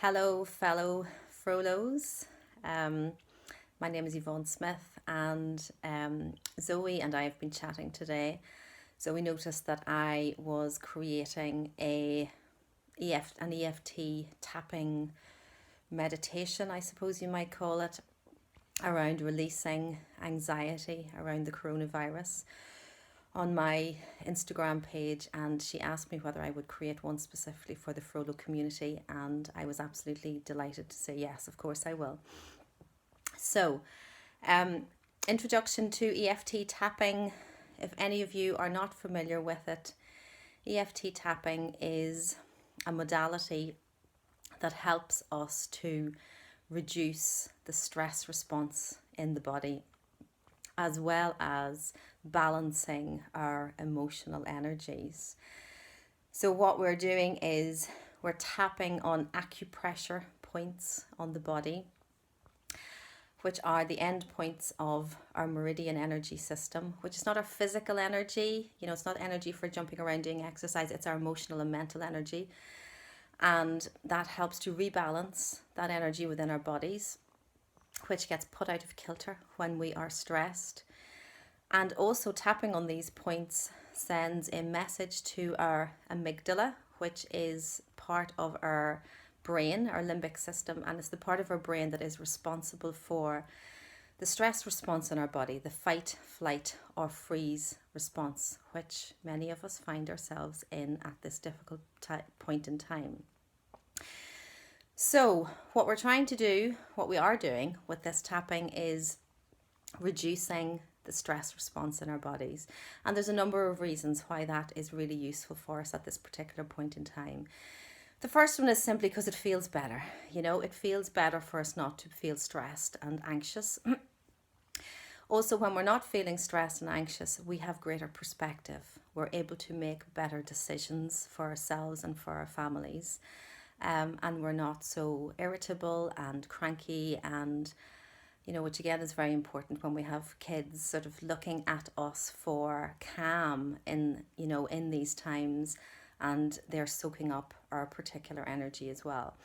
Hello, fellow Frolos. My name is Yvonne Smyth, and Zoe and I have been chatting today. Zoe noticed that I was creating an EFT tapping meditation, I suppose you might call it, around releasing anxiety around the coronavirus on my Instagram page, and she asked me whether I would create one specifically for the Frollo community, and I was absolutely delighted to say yes, of course I will. So, introduction to EFT tapping. If any of you are not familiar with it, EFT tapping is a modality that helps us to reduce the stress response in the body, as well as balancing our emotional energies. So what we're doing is we're tapping on acupressure points on the body, which are the end points of our meridian energy system, which is not our physical energy. It's not energy for jumping around doing exercise. It's our emotional and mental energy. And that helps to rebalance that energy within our bodies, which gets put out of kilter when we are stressed. And also tapping on these points sends a message to our amygdala, which is part of our brain, our limbic system, and it's the part of our brain that is responsible for the stress response in our body, the fight, flight, or freeze response, which many of us find ourselves in at this difficult point in time. So what we are doing with this tapping is reducing the stress response in our bodies. And there's a number of reasons why that is really useful for us at this particular point in time. The first one is simply because it feels better. It feels better for us not to feel stressed and anxious. Also, when we're not feeling stressed and anxious, we have greater perspective. We're able to make better decisions for ourselves and for our families. And we're not so irritable and cranky and which again is very important when we have kids sort of looking at us for calm in these times, and they're soaking up our particular energy as well.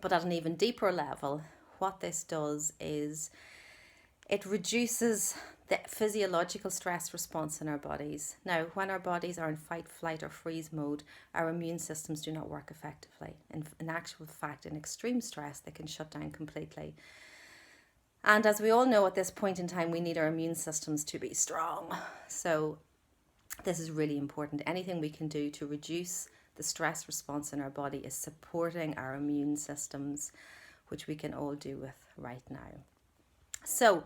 But at an even deeper level, what this does is it reduces the physiological stress response in our bodies. Now, when our bodies are in fight, flight, or freeze mode, our immune systems do not work effectively. In actual fact, in extreme stress, they can shut down completely. And as we all know at this point in time, we need our immune systems to be strong. So this is really important. Anything we can do to reduce the stress response in our body is supporting our immune systems, which we can all do with right now. So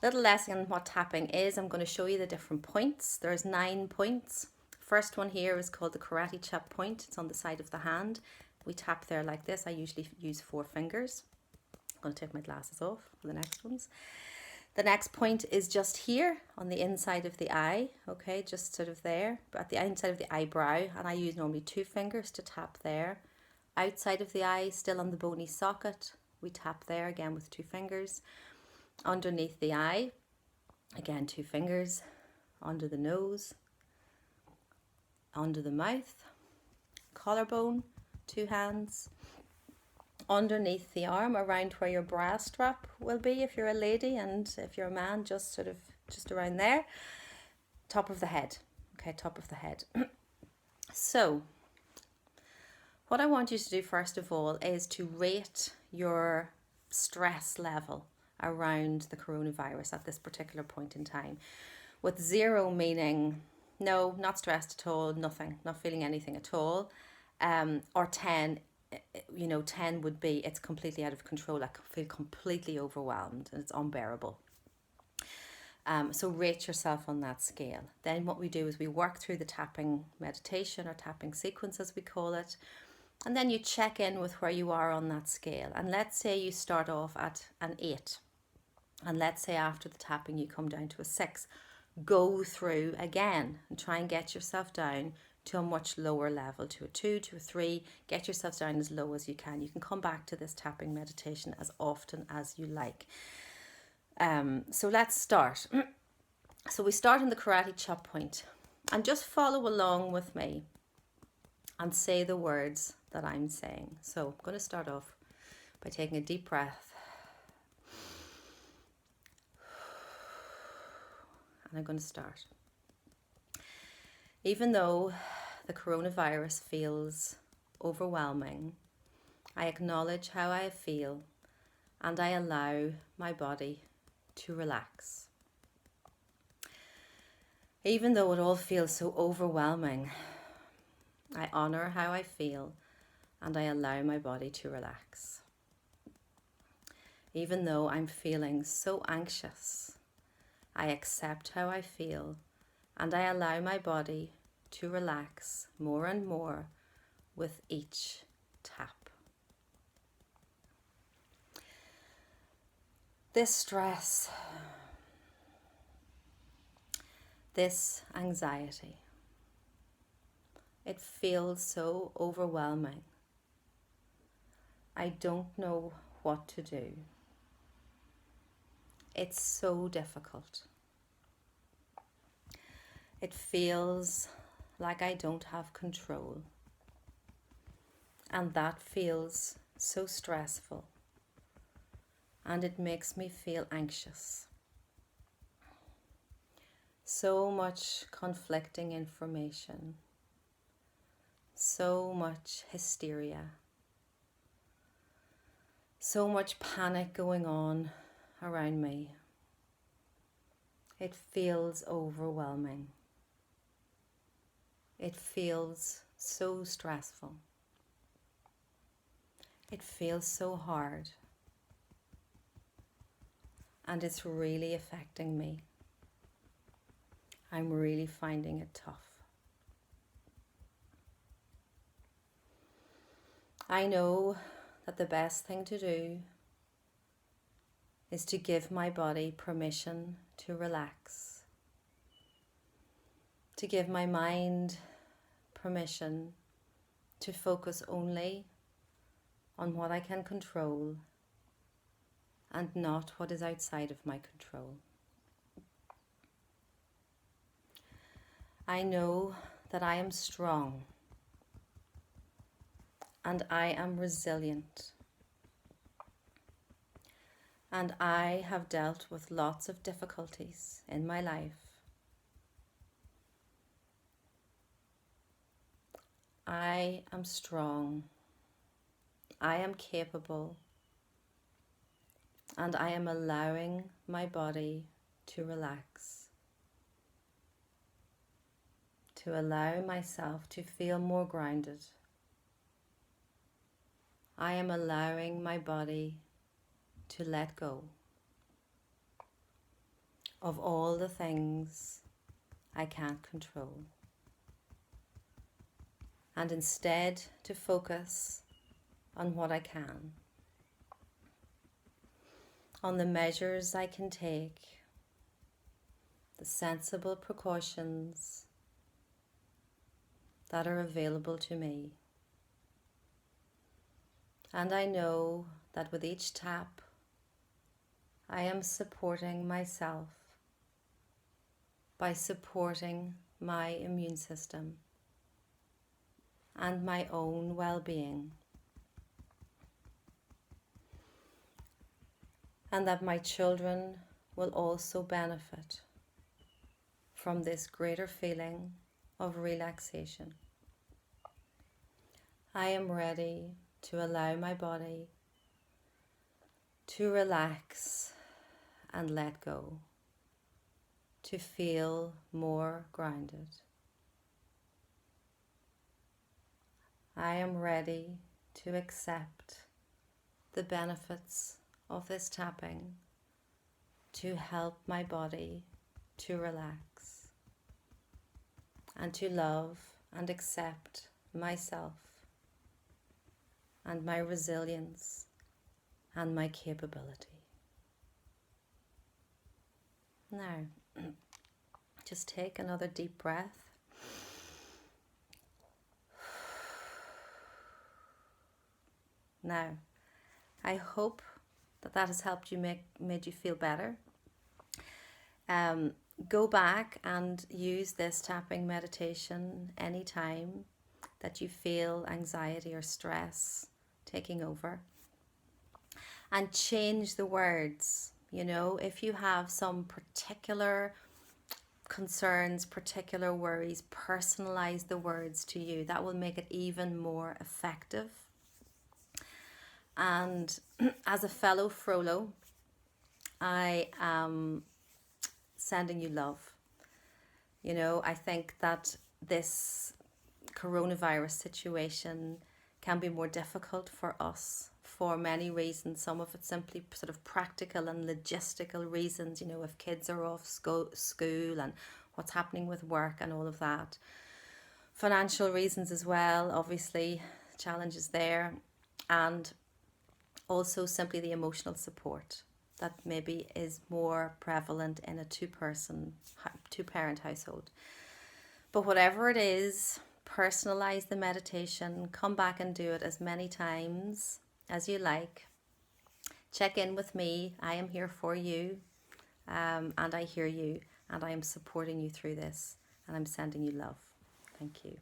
little lesson on what tapping is. I'm going to show you the different points. There's 9 points. First one here is called the karate chop point. It's on the side of the hand. We tap there like this. I usually use 4 fingers. I'm going to take my glasses off for the next ones. The next point is just here on the inside of the eye, okay, just sort of there, but at the inside of the eyebrow, and I use normally 2 fingers to tap there. Outside of the eye, still on the bony socket, we tap there again with 2 fingers. Underneath the eye, again 2 fingers. Under the nose, under the mouth, collarbone, 2 hands. Underneath the arm, around where your bra strap will be if you're a lady, and if you're a man, just around there. Top of the head, okay, top of the head. So what I want you to do first of all is to rate your stress level around the coronavirus at this particular point in time, with 0 meaning no, not stressed at all, nothing, not feeling anything at all, or 10. 10 would be it's completely out of control. I feel completely overwhelmed and it's unbearable. So rate yourself on that scale. Then what we do is we work through the tapping meditation, or tapping sequence as we call it, and then you check in with where you are on that scale. And let's say you start off at an 8, and let's say after the tapping you come down to a 6. Go through again and try and get yourself down to a much lower level, to a 2, to a 3. Get yourself down as low as you can. You can come back to this tapping meditation as often as you like. So let's start. So we start in the karate chop point, and just follow along with me and say the words that I'm saying. So I'm going to start off by taking a deep breath. And I'm going to start. Even though the coronavirus feels overwhelming, I acknowledge how I feel and I allow my body to relax. Even though it all feels so overwhelming, I honor how I feel and I allow my body to relax. Even though I'm feeling so anxious, I accept how I feel and I allow my body to relax more and more with each tap. This stress, this anxiety, it feels so overwhelming. I don't know what to do. It's so difficult. It feels like I don't have control. And that feels so stressful. And it makes me feel anxious. So much conflicting information. So much hysteria. So much panic going on around me. It feels overwhelming. It feels so stressful. It feels so hard. And it's really affecting me. I'm really finding it tough. I know that the best thing to do is to give my body permission to relax, to give my mind permission to focus only on what I can control and not what is outside of my control. I know that I am strong and I am resilient. And I have dealt with lots of difficulties in my life. I am strong. I am capable. And I am allowing my body to relax. To allow myself to feel more grounded. I am allowing my body to let go of all the things I can't control. And instead to focus on what I can. On the measures I can take. The sensible precautions that are available to me. And I know that with each tap, I am supporting myself by supporting my immune system and my own well-being. And that my children will also benefit from this greater feeling of relaxation. I am ready to allow my body to relax and let go, to feel more grounded. I am ready to accept the benefits of this tapping to help my body to relax and to love and accept myself and my resilience and my capability. Now, just take another deep breath. Now, I hope that has helped you, made you feel better. Go back and use this tapping meditation anytime that you feel anxiety or stress taking over. And change the words. You know, if you have some particular concerns, particular worries, personalize the words to you. That will make it even more effective. And as a fellow Frollo, I am sending you love. You know, I think that this coronavirus situation can be more difficult for us for many reasons. Some of it simply sort of practical and logistical reasons, you know, if kids are off school and what's happening with work and all of that. Financial reasons as well, obviously, challenges there. And also simply the emotional support that maybe is more prevalent in a two-parent household. But whatever it is, personalize the meditation, come back and do it as many times as you like. Check in with me. I am here for you, and I hear you, and I am supporting you through this, and I'm sending you love. Thank you.